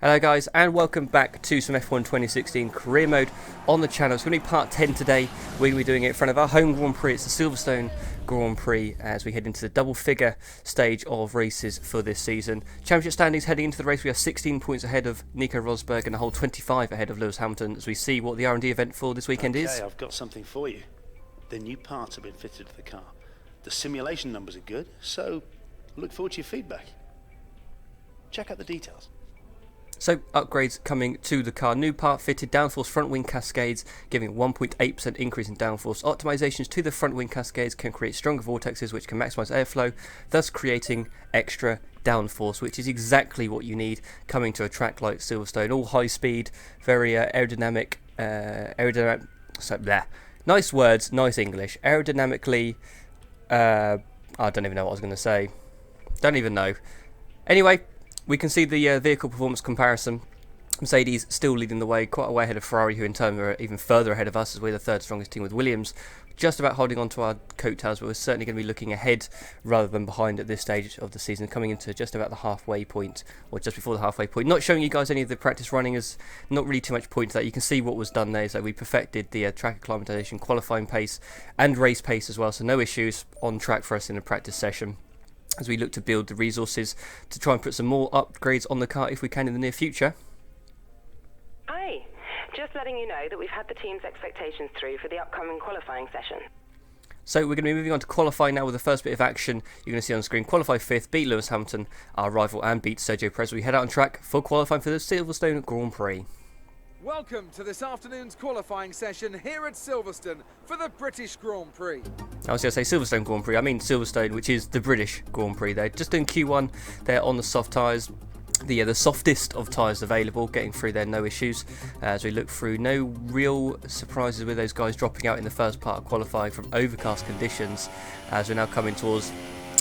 Hello guys, and welcome back to some F1 2016 career mode on the channel. It's going to be part 10 today. We're going to be doing it in front of our home Grand Prix. It's the Silverstone Grand Prix as we head into the double figure stage of races for this season. Championship standings heading into the race, we are 16 points ahead of Nico Rosberg and a whole 25 ahead of Lewis Hamilton as we see what the R&D event for this weekend is. Okay, I've got something for you. The new parts have been fitted to the car. The simulation numbers are good, so look forward to your feedback. Check out the details. So, upgrades coming to the car. New part fitted, downforce front wing cascades, giving 1.8% increase in downforce. Optimizations to the front wing cascades can create stronger vortexes which can maximize airflow, thus creating extra downforce, which is exactly what you need coming to a track like Silverstone. All high speed, very aerodynamic, nice words, nice English. Aerodynamically, I don't even know what I was going to say. Don't even know. Anyway, we can see the vehicle performance comparison. Mercedes still leading the way, quite a way ahead of Ferrari, who in turn are even further ahead of us as we're the third strongest team with Williams. Just about holding on to our coattails, but we're certainly going to be looking ahead rather than behind at this stage of the season, coming into just about the halfway point, or just before the halfway point. Not showing you guys any of the practice running, as not really too much point to that. You can see what was done there, so we perfected the track acclimatization, qualifying pace and race pace as well, so no issues on track for us in a practice session, as we look to build the resources to try and put some more upgrades on the car if we can in the near future. Hi, just letting you know that we've had the team's expectations through for the upcoming qualifying session. So we're going to be moving on to qualifying now with the first bit of action. You're going to see on screen, qualify 5th, beat Lewis Hamilton, our rival, and beat Sergio Perez. We head out on track for qualifying for the Silverstone Grand Prix. Welcome to this afternoon's qualifying session here at Silverstone for the British Grand Prix. I was going to say Silverstone Grand Prix, I mean Silverstone, which is the British Grand Prix. They're just doing Q1, they're on the soft tyres, the softest of tyres available, getting through there, no issues. As we look through, no real surprises with those guys dropping out in the first part of qualifying from overcast conditions, as we're now coming towards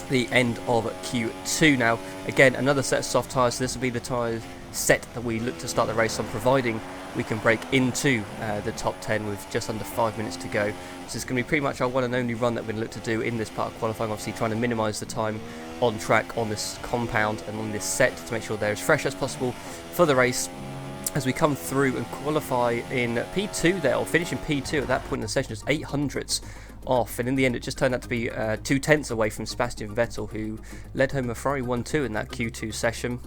the end of Q2 now. Again, another set of soft tyres, so this will be the tyre set that we look to start the race on, providing we can break into the top 10 with just under 5 minutes to go. So it's going to be pretty much our one and only run that we're going to look to do in this part of qualifying, obviously trying to minimise the time on track on this compound and on this set to make sure they're as fresh as possible for the race as we come through and qualify in P2 there, or finish in P2 at that point in the session, just 800ths off, and in the end it just turned out to be 2/10 away from Sebastian Vettel, who led home a Ferrari 1-2 in that Q2 session.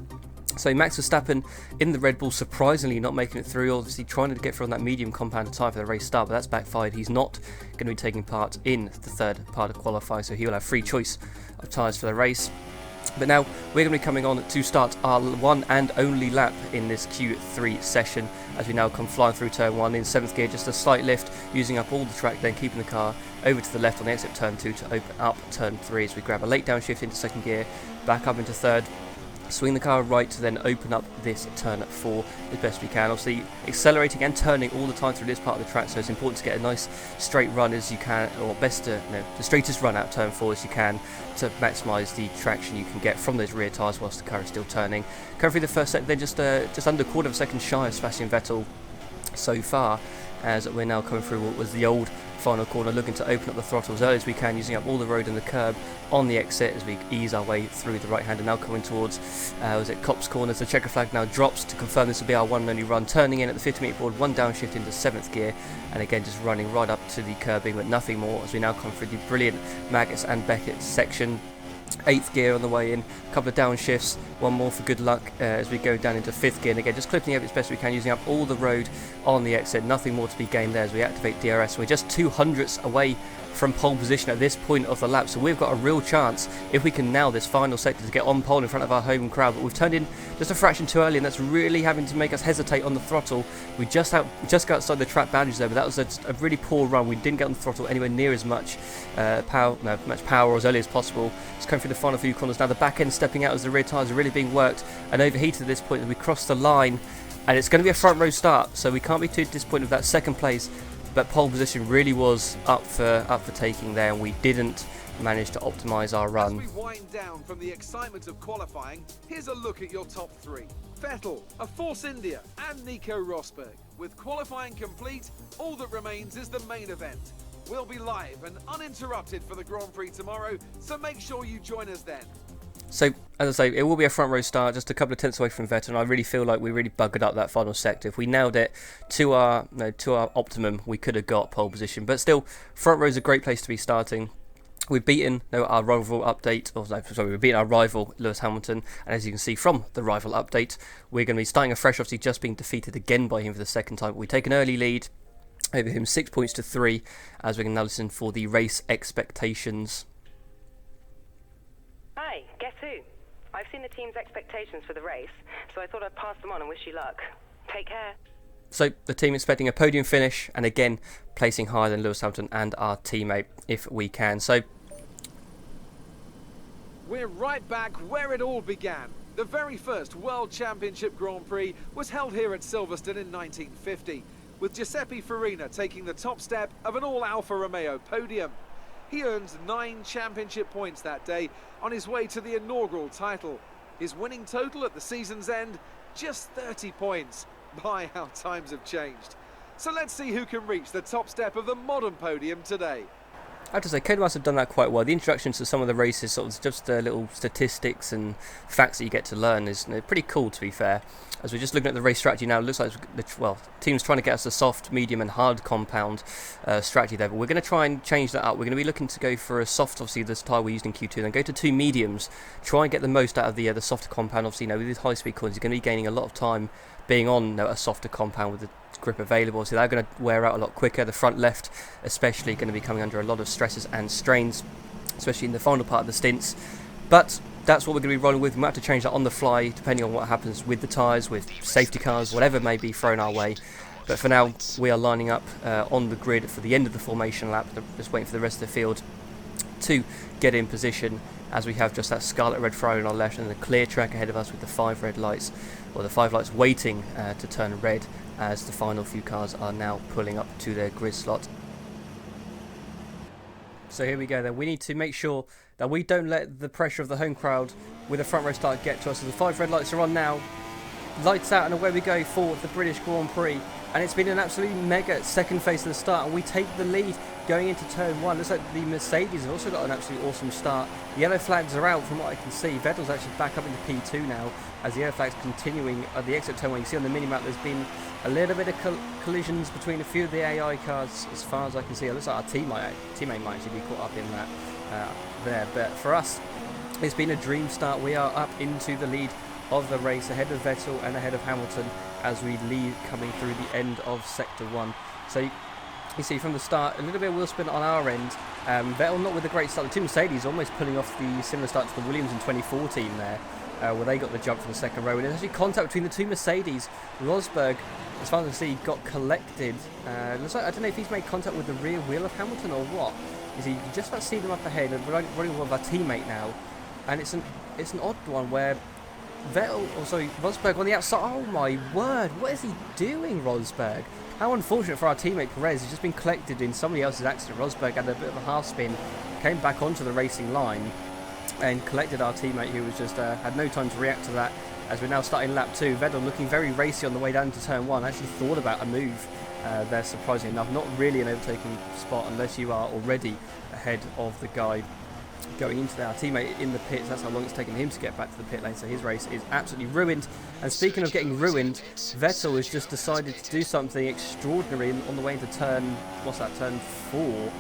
So Max Verstappen in the Red Bull, surprisingly not making it through, obviously trying to get through on that medium compound tyre for the race start, but that's backfired. He's not going to be taking part in the third part of qualifying, so he'll have free choice of tyres for the race. But now we're going to be coming on to start our one and only lap in this Q3 session, as we now come flying through turn 1 in 7th gear, just a slight lift, using up all the track, then keeping the car over to the left on the exit turn 2 to open up turn 3 as we grab a late downshift into 2nd gear, back up into 3rd, swing the car right to then open up this turn 4 as best we can. Obviously accelerating and turning all the time through this part of the track, so it's important to get a nice straight run as you can, or the straightest run out turn 4 as you can, to maximise the traction you can get from those rear tyres whilst the car is still turning. Coming through the first set, then just under a quarter of a second shy of Sebastian Vettel so far, as we're now coming through what was the old final corner, looking to open up the throttle as early as we can, using up all the road and the curb on the exit as we ease our way through the right hand, and now coming towards Copse Corner. So the checker flag now drops to confirm this will be our one and only run, turning in at the 50 metre board, one downshift into 7th gear, and again just running right up to the curbing but nothing more, as we now come through the brilliant Maggotts and Beckett section. 8th gear on the way in, a couple of downshifts, one more for good luck as we go down into 5th gear, and again just clipping over as best we can, using up all the road on the exit, nothing more to be gained there as we activate DRS. We're just 200ths away from pole position at this point of the lap, so we've got a real chance if we can nail this final sector to get on pole in front of our home crowd, but we've turned in just a fraction too early, and that's really having to make us hesitate on the throttle. We just got outside the track boundaries there, but that was a really poor run. We didn't get on the throttle anywhere near as much power or as early as possible. It's coming through the final few corners now, the back end stepping out as the rear tyres are really being worked and overheated at this point as we cross the line, and it's going to be a front row start, so we can't be too disappointed with that second place. But pole position really was up for taking there, and we didn't manage to optimise our run. As we wind down from the excitement of qualifying, here's a look at your top 3. Vettel, a Force India, and Nico Rosberg. With qualifying complete, all that remains is the main event. We'll be live and uninterrupted for the Grand Prix tomorrow, so make sure you join us then. So As I say, it will be a front row start, just a couple of tenths away from Vettel, and I really feel like we really buggered up that final sector. If we nailed it to our optimum, we could have got pole position. But still, front row is a great place to be starting. We've beaten our rival we've beaten our rival Lewis Hamilton, and as you can see from the rival update, we're going to be starting afresh, obviously just being defeated again by him for the second time. We take an early lead over him, 6 points to 3, as we can now listen for the race expectations. Hi, guess who? I've seen the team's expectations for the race, so I thought I'd pass them on and wish you luck. Take care. So the team expecting a podium finish, and again placing higher than Lewis Hamilton and our teammate if we can. So we're right back where it all began. The very first World Championship Grand Prix was held here at Silverstone in 1950, with Giuseppe Farina taking the top step of an all-Alfa Romeo podium. He earned 9 championship points that day on his way to the inaugural title. His winning total at the season's end, just 30 points. My, how times have changed. So let's see who can reach the top step of the modern podium today. I have to say, Code Masters have done that quite well. The introductions to some of the races, sort of just the little statistics and facts that you get to learn, is pretty cool, to be fair. As we're just looking at the race strategy now, it looks like the team's trying to get us a soft, medium and hard compound strategy there, but we're going to try and change that up. We're going to be looking to go for a soft, obviously this tyre we used in Q2, then go to 2 mediums, try and get the most out of the softer compound. Obviously, with these high-speed coins, you're going to be gaining a lot of time being on a softer compound with the grip available, so they're going to wear out a lot quicker. The front left especially going to be coming under a lot of stresses and strains, especially in the final part of the stints. But that's what we're going to be rolling with. We might have to change that on the fly depending on what happens with the tyres, with safety cars, whatever may be thrown our way. But for now, we are lining up on the grid for the end of the formation lap, just waiting for the rest of the field to get in position, as we have just that scarlet red Ferrari on our left and the clear track ahead of us with the 5 red lights, or the 5 lights waiting to turn red, as the final few cars are now pulling up to their grid slot. So here we go then. We need to make sure that we don't let the pressure of the home crowd with the front row start get to us. So the 5 red lights are on now. Lights out, and away we go for the British Grand Prix. And it's been an absolutely mega second phase of the start, and we take the lead going into turn 1. Looks like the Mercedes have also got an absolutely awesome start. The yellow flags are out from what I can see. Vettel's actually back up into P2 now, as the yellow flags continuing at the exit turn 1. You see on the mini-map there's been a little bit of collisions between a few of the AI cars, as far as I can see. It looks like our teammate might actually be caught up in that there. But for us, it's been a dream start. We are up into the lead of the race, ahead of Vettel and ahead of Hamilton, as we lead coming through the end of Sector 1. So you see from the start, a little bit of wheel spin on our end. Vettel not with a great start. The two Mercedes almost pulling off the similar start to the Williams in 2014 there, where they got the jump from the second row. And there's actually contact between the two Mercedes. Rosberg, as far as I see, got collected. Looks like, I don't know if he's made contact with the rear wheel of Hamilton or what. You see, you can just about see them up ahead, and we're running with our teammate now. And it's an odd one where Rosberg on the outside. Oh my word, what is he doing, Rosberg? How unfortunate for our teammate Perez. He's just been collected in somebody else's accident. Rosberg had a bit of a half spin, came back onto the racing line and collected our teammate, who was just had no time to react to that, as we're now starting lap 2. Vettel looking very racy on the way down to turn 1. Actually thought about a move there, surprisingly enough. Not really an overtaking spot unless you are already ahead of the guy going into our teammate in the pits. That's how long it's taken him to get back to the pit lane, so his race is absolutely ruined. And speaking of getting ruined, Vettel has just decided to do something extraordinary on the way into turn 4.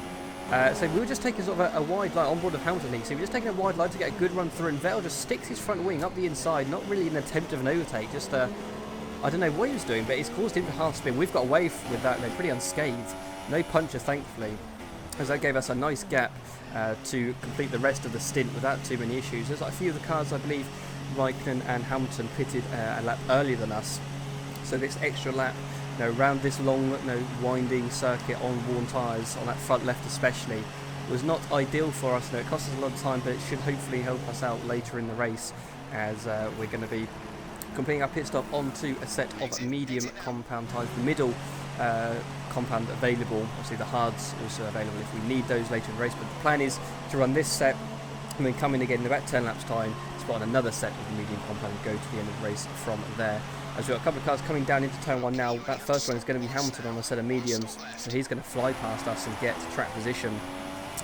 So we were just taking sort of a wide line on board of Hamilton here. So we're just taking a wide line to get a good run through, and Vettel just sticks his front wing up the inside, not really an attempt of an overtake, just I don't know what he was doing, but it's caused him to half spin. We've got away with that, they're pretty unscathed. No puncture, thankfully, as that gave us a nice gap to complete the rest of the stint without too many issues. There's like a few of the cars, I believe, Raikkonen and Hamilton pitted a lap earlier than us. So this extra lap, around this long, winding circuit on worn tyres, on that front left especially, was not ideal for us. It cost us a lot of time, but it should hopefully help us out later in the race, as we're going to be completing our pit stop onto a set of medium compound tyres. The middle compound available, obviously the hards also available if we need those later in the race, but the plan is to run this set and then come in again in about 10 laps time, spot on another set of the medium compound and go to the end of the race from there. As we've got a couple of cars coming down into turn 1 now. That first one is going to be Hamilton on a set of mediums, so he's going to fly past us and get track position,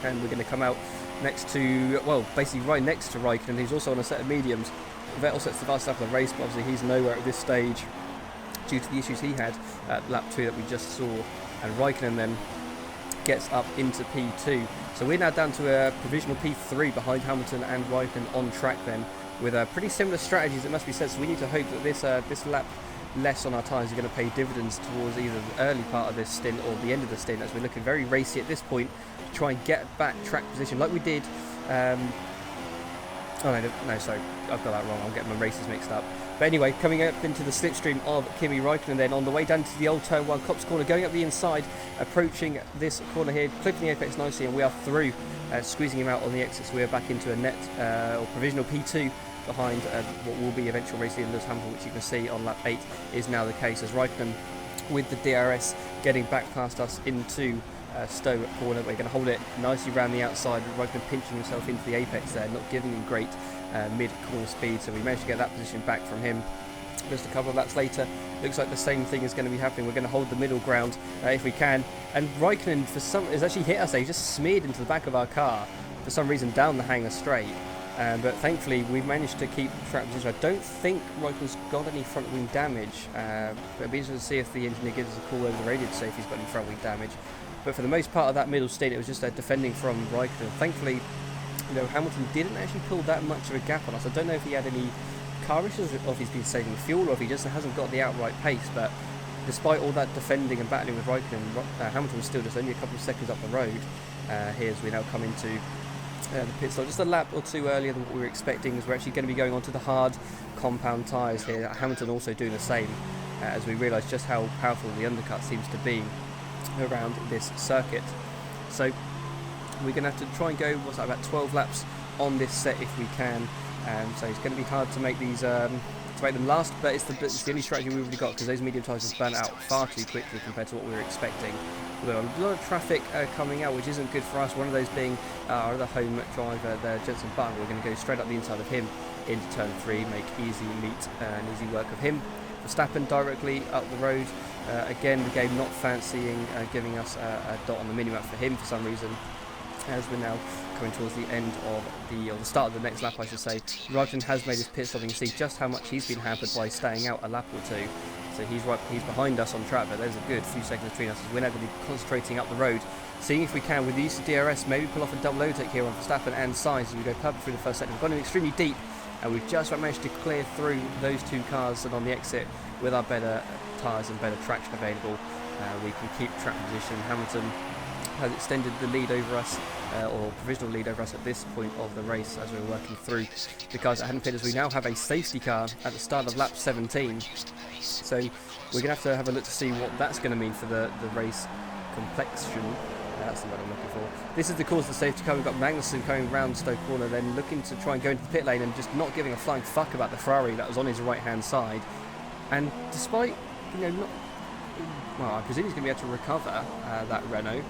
and we're going to come out next to, well, basically right next to Raikkonen, who's also on a set of mediums. Vettel sets the fastest lap of the race, but obviously he's nowhere at this stage due to the issues he had at lap 2 that we just saw. And Raikkonen then gets up into P2. So we're now down to a provisional P3 behind Hamilton and Raikkonen on track then, with pretty similar strategies, it must be said. So we need to hope that this lap less on our tyres are going to pay dividends towards either the early part of this stint or the end of the stint, as we're looking very racy at this point to try and get back track position like we did. No, sorry, I've got that wrong. I'm getting my races mixed up. But anyway, coming up into the slipstream of Kimi Raikkonen then, on the way down to the old turn 1 Copse corner, going up the inside, approaching this corner here, clipping the apex nicely, and we are through, squeezing him out on the exit. So we are back into a net or provisional P2 behind what will be eventual race leader Lewis Hamilton, which you can see on lap 8 is now the case, as Raikkonen with the DRS getting back past us into Stowe corner. We're going to hold it nicely around the outside, Raikkonen pinching himself into the apex there, not giving him great mid-corner speed, so we managed to get that position back from him. Just a couple of laps later, looks like the same thing is going to be happening. We're going to hold the middle ground if we can, and Raikkonen has actually hit us there. He just smeared into the back of our car for some reason down the hangar straight. But thankfully we've managed to keep track position. I don't think Raikkonen's got any front wing damage. It'll be interesting to see if the engineer gives us a call over the radio to say if he's got any front wing damage. But for the most part of that middle stint, it was just defending from Raikkonen. Thankfully, Hamilton didn't actually pull that much of a gap on us. I don't know if he had any car issues, or if he's been saving fuel, or if he just hasn't got the outright pace. But despite all that defending and battling with Raikkonen, Hamilton was still just only a couple of seconds up the road here as we now come into the pit stop, just a lap or two earlier than what we were expecting, as we're actually going to be going on to the hard compound tyres here. Hamilton also doing the same, as we realise just how powerful the undercut seems to be around this circuit. So we're going to have to try and go, about 12 laps on this set if we can. So it's going to be hard to make these to make them last, but it's the only strategy we've really got, because those medium tyres have burnt out far too quickly compared to what we were expecting. We've got a lot of traffic coming out, which isn't good for us. One of those being our other home driver there, Jenson Button. We're going to go straight up the inside of him into turn 3, make easy meet and easy work of him. Verstappen directly up the road. Again, the game not fancying giving us a dot on the minimap for him for some reason, as we're now coming towards the end of the start of the next lap, I should say. Raikkonen has made his pit stop, and you can see just how much he's been hampered by staying out a lap or two. So he's behind us on track, but there's a good few seconds between us, as we're now going to be concentrating up the road, seeing if we can, with the use of DRS, maybe pull off a double overtake here on Verstappen and Sainz as we go perfect through the first sector. We've gone in extremely deep, and we've just managed to clear through those two cars, and on the exit, with our better tyres and better traction available, we can keep track position. Hamilton has extended the lead over us, or provisional lead over us at this point of the race, as we're working through the cars that hadn't pitted. We now have a safety car at the start of lap 17, so we're going to have a look to see what that's going to mean for the race complexion. That's the word I'm looking for. This is the cause of the safety car. We've got Magnussen coming round Stowe corner, then looking to try and go into the pit lane and just not giving a flying fuck about the Ferrari that was on his right hand side. And despite, I presume he's going to be able to recover that Renault.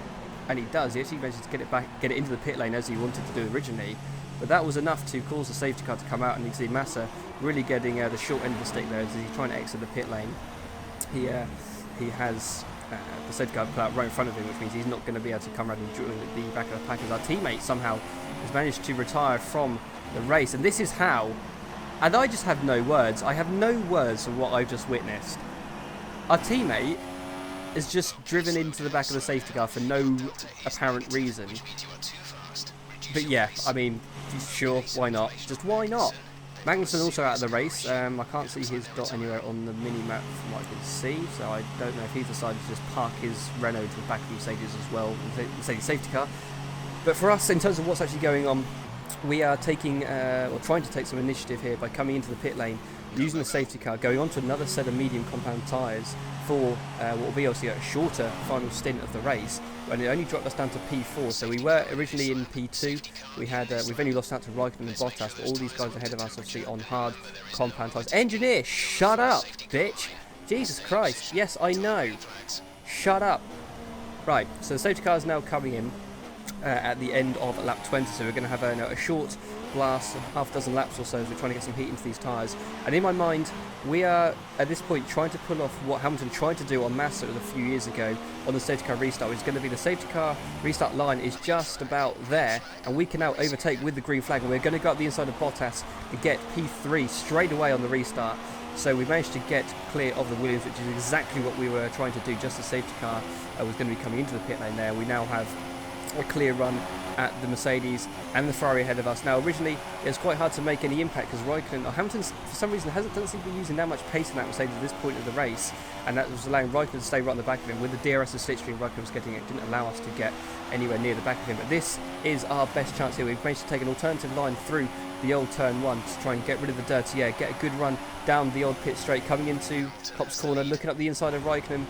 And he does. He actually manages to get it into the pit lane as he wanted to do originally. But that was enough to cause the safety car to come out, and you can see Massa really getting the short end of the stick there as he's trying to exit the pit lane. He has the safety car put out right in front of him, which means he's not going to be able to come around and join the back of the pack, as our teammate somehow has managed to retire from the race. And this is how, and I just have no words. I have no words for what I've just witnessed. Our teammate is just driven into the back of the safety car for no apparent reason. But yeah, I mean, sure, why not? Just why not? Magnussen also out of the race. I can't see his dot anywhere on the mini-map from what I can see, so I don't know if he's decided to just park his Renault to the back of the Mercedes as well, Mercedes safety car. But for us, in terms of what's actually going on, we are taking, or trying to take some initiative here by coming into the pit lane, using the safety car, going on to another set of medium compound tyres for what will be obviously a shorter final stint of the race, and it only dropped us down to P4. So we were originally in P2. We've only lost out to Raikkonen and Bottas, but all these guys ahead of us obviously on hard compound tyres. Engineer, shut up, bitch! Jesus Christ! Yes, I know. Shut up. Right. So the safety car is now coming in. at the end of lap 20, so we're going to have a short blast, half a dozen laps or so, as we're trying to get some heat into these tyres. And in my mind, we are at this point trying to pull off what Hamilton tried to do on Massa a few years ago on the safety car restart, which is going to be the safety car restart line is just about there, and we can now overtake with the green flag, and we're going to go up the inside of Bottas and get P3 straight away on the restart. So we managed to get clear of the Williams, which is exactly what we were trying to do. Just the safety car was going to be coming into the pit lane there. We now have a clear run at the Mercedes and the Ferrari ahead of us. Now originally it was quite hard to make any impact because Raikkonen, or Hamilton for some reason doesn't seem to be using that much pace in that Mercedes at this point of the race, and that was allowing Raikkonen to stay right on the back of him. With the DRS and slipstream Raikkonen was getting, it didn't allow us to get anywhere near the back of him. But this is our best chance here. We've managed to take an alternative line through the old turn 1 to try and get rid of the dirty air, get a good run down the old pit straight, coming into Copse Corner, looking up the inside of Raikkonen.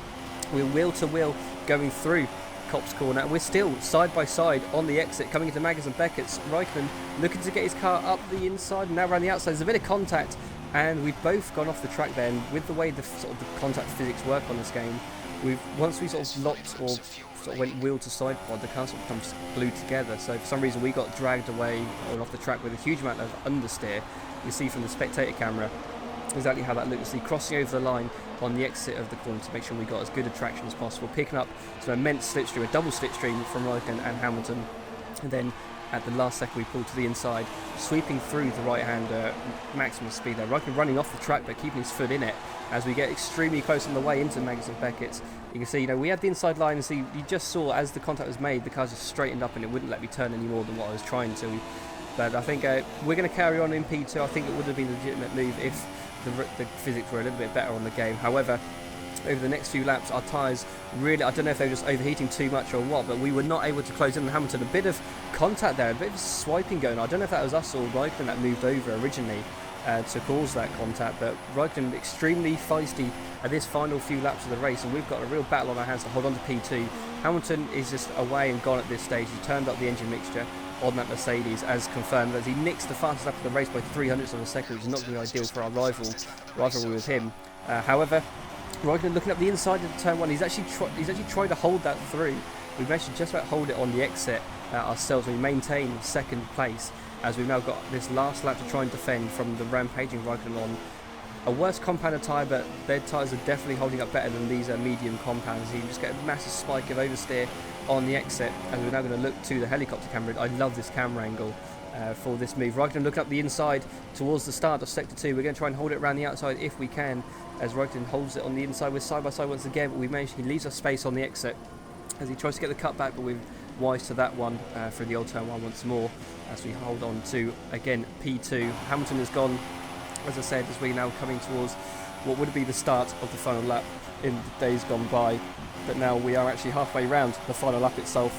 We're wheel to wheel going through Copse Corner, and we're still side by side on the exit coming into Maggers and Beckett's. Raikkonen looking to get his car up the inside and now around the outside. There's a bit of contact, and we've both gone off the track there. And with the way the sort of the contact physics work on this game, once we sort of locked or sort of went wheel to side pod, the car sort of becomes glued together. So for some reason we got dragged away or off the track with a huge amount of understeer. You see from the spectator camera exactly how that looks. See, crossing over the line on the exit of the corner to make sure we got as good a traction as possible, picking up some immense slipstream, a double slipstream from Raikkonen and Hamilton, and then at the last second we pulled to the inside, sweeping through the right-hander, maximum speed there. Raikkonen running off the track but keeping his foot in it as we get extremely close on the way into Maggers and Beckett's. You can see, we had the inside line, and see, you just saw as the contact was made, the car just straightened up and it wouldn't let me turn any more than what I was trying to. But I think we're going to carry on in P2. I think it would have been a legitimate move if the physics were a little bit better on the game. However, over the next few laps, our tyres really, I don't know if they were just overheating too much or what, but we were not able to close in on Hamilton. A bit of contact there, a bit of swiping going on. I don't know if that was us or Raikkonen that moved over originally to cause that contact, but Raikkonen extremely feisty at this final few laps of the race, and we've got a real battle on our hands to hold on to P2. Hamilton is just away and gone at this stage. He turned up the engine mixture on that Mercedes, as confirmed, as he nicks the fastest lap of the race by 300ths of a second, which is not going to be ideal for our rivalry with him. However, Raikkonen looking up the inside of turn 1, he's actually tried to hold that through. We've managed to just about hold it on the exit ourselves. We maintain second place as we've now got this last lap to try and defend from the rampaging Raikkonen on a worse compounder tyre, but their tyres are definitely holding up better than these medium compounders. You just get a massive spike of oversteer on the exit, and we're now going to look to the helicopter camera. I love this camera angle for this move. Raikkonen looking up the inside towards the start of sector 2. We're going to try and hold it around the outside if we can, as Raikkonen holds it on the inside. We're side by side once again, but he leaves us space on the exit as he tries to get the cut back, but we're wise to that one for the old turn 1 once more as we hold on to, again, P2. Hamilton has gone, as I said, as we're now coming towards what would be the start of the final lap in the days gone by, but now we are actually halfway round the final lap itself,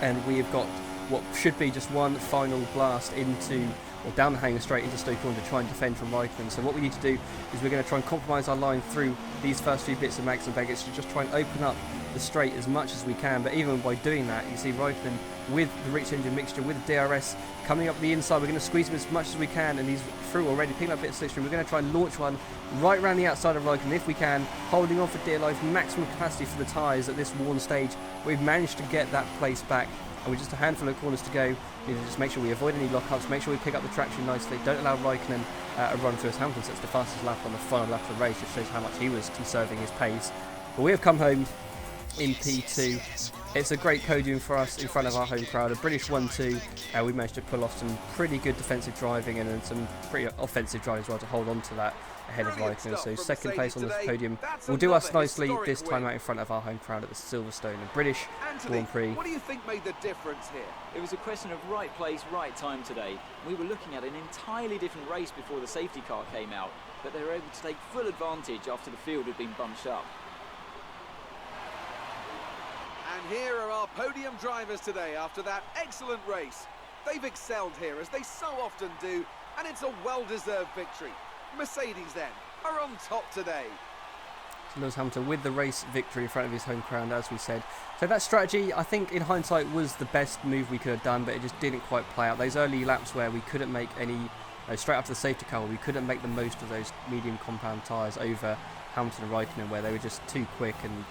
and we have got what should be just one final blast into, or down the hanger straight into Stoke Corner to try and defend from Raikkonen. So what we need to do is we're going to try and compromise our line through these first few bits of Max and Beckett's to just try and open up the straight as much as we can. But even by doing that, you see Raikkonen with the rich engine mixture, with the DRS coming up the inside. We're going to squeeze him as much as we can, and he's through already, picking up a bit of slipstream. We're going to try and launch one right around the outside of Raikkonen if we can, holding on for dear life, maximum capacity for the tyres at this worn stage. We've managed to get that place back, and we're just a handful of corners to go. We need to just make sure we avoid any lockups, make sure we pick up the traction nicely, don't allow Raikkonen a run through us. Hamilton sets the fastest lap on the final lap of the race, just shows how much he was conserving his pace. But we have come home in P2. It's a great podium for us in front of our home crowd, a British 1-2. We managed to pull off some pretty good defensive driving and then some pretty offensive driving as well to hold on to that ahead of Raikkonen. So second place on this podium will do us nicely this time out in front of our home crowd at the Silverstone, a British Grand Prix. What do you think made the difference here? It was a question of right place, right time today. We were looking at an entirely different race before the safety car came out, but they were able to take full advantage after the field had been bunched up. And here are our podium drivers today after that excellent race. They've excelled here, as they so often do, and it's a well-deserved victory. Mercedes, then, are on top today. So Lewis Hamilton with the race victory in front of his home crowd, as we said. So that strategy, I think, in hindsight, was the best move we could have done, but it just didn't quite play out. Those early laps where we couldn't make any straight after the safety car, we couldn't make the most of those medium compound tyres over Hamilton and Raikkonen, where they were just too quick, and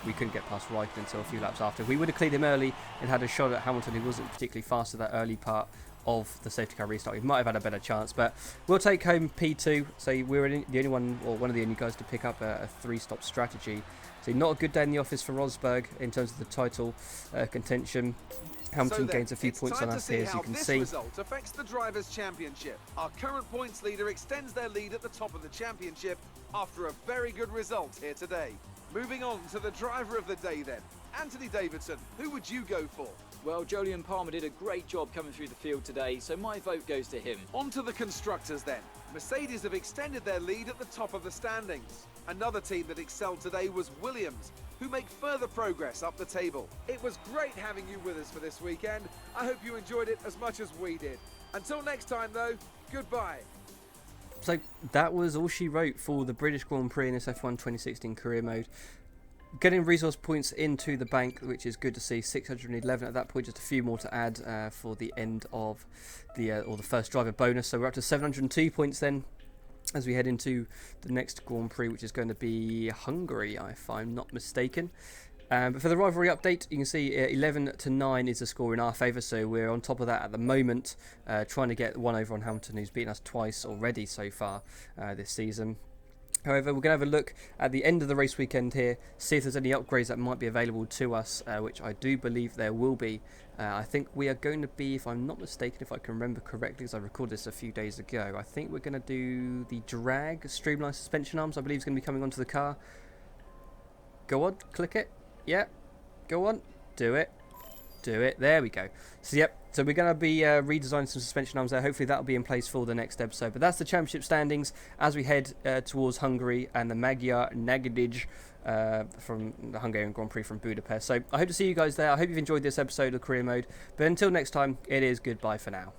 we couldn't get past Raikkonen until a few laps after. If we would have cleared him early and had a shot at Hamilton, who wasn't particularly fast at that early part of the safety car restart, we might have had a better chance. But we'll take home P2, so we're the only one, or one of the only guys, to pick up a 3-stop strategy. So not a good day in the office for Rosberg in terms of the title contention. Hamilton gains a few points on us here, as you can see. This result affects the Drivers' Championship. Our current points leader extends their lead at the top of the championship after a very good result here today. Moving on to the driver of the day then. Anthony Davidson, who would you go for? Well, Jolyon Palmer did a great job coming through the field today, so my vote goes to him. On to the constructors then. Mercedes have extended their lead at the top of the standings. Another team that excelled today was Williams, who make further progress up the table. It was great having you with us for this weekend. I hope you enjoyed it as much as we did. Until next time though, goodbye. So that was all she wrote for the British Grand Prix in this F1 2016 career mode. Getting resource points into the bank, which is good to see. 611 at that point, just a few more to add for the end of the first driver bonus. So we're up to 702 points then, as we head into the next Grand Prix, which is going to be Hungary, if I'm not mistaken. But for the rivalry update, you can see 11-9 is the score in our favour, so we're on top of that at the moment, trying to get one over on Hamilton, who's beaten us twice already so far this season. However, we're going to have a look at the end of the race weekend here, see if there's any upgrades that might be available to us, which I do believe there will be. I think we are going to be, if I'm not mistaken, if I can remember correctly, because I recorded this a few days ago, I think we're going to do the drag streamlined suspension arms, I believe is going to be coming onto the car. Go on, click it. Yeah, go on, do it. Do it. There we go. So we're going to be redesigning some suspension arms there. Hopefully that'll be in place for the next episode. But that's the championship standings as we head towards Hungary and the Magyar Nagydíj from the Hungarian Grand Prix from Budapest. So I hope to see you guys there. I hope you've enjoyed this episode of Career Mode. But until next time, it is goodbye for now.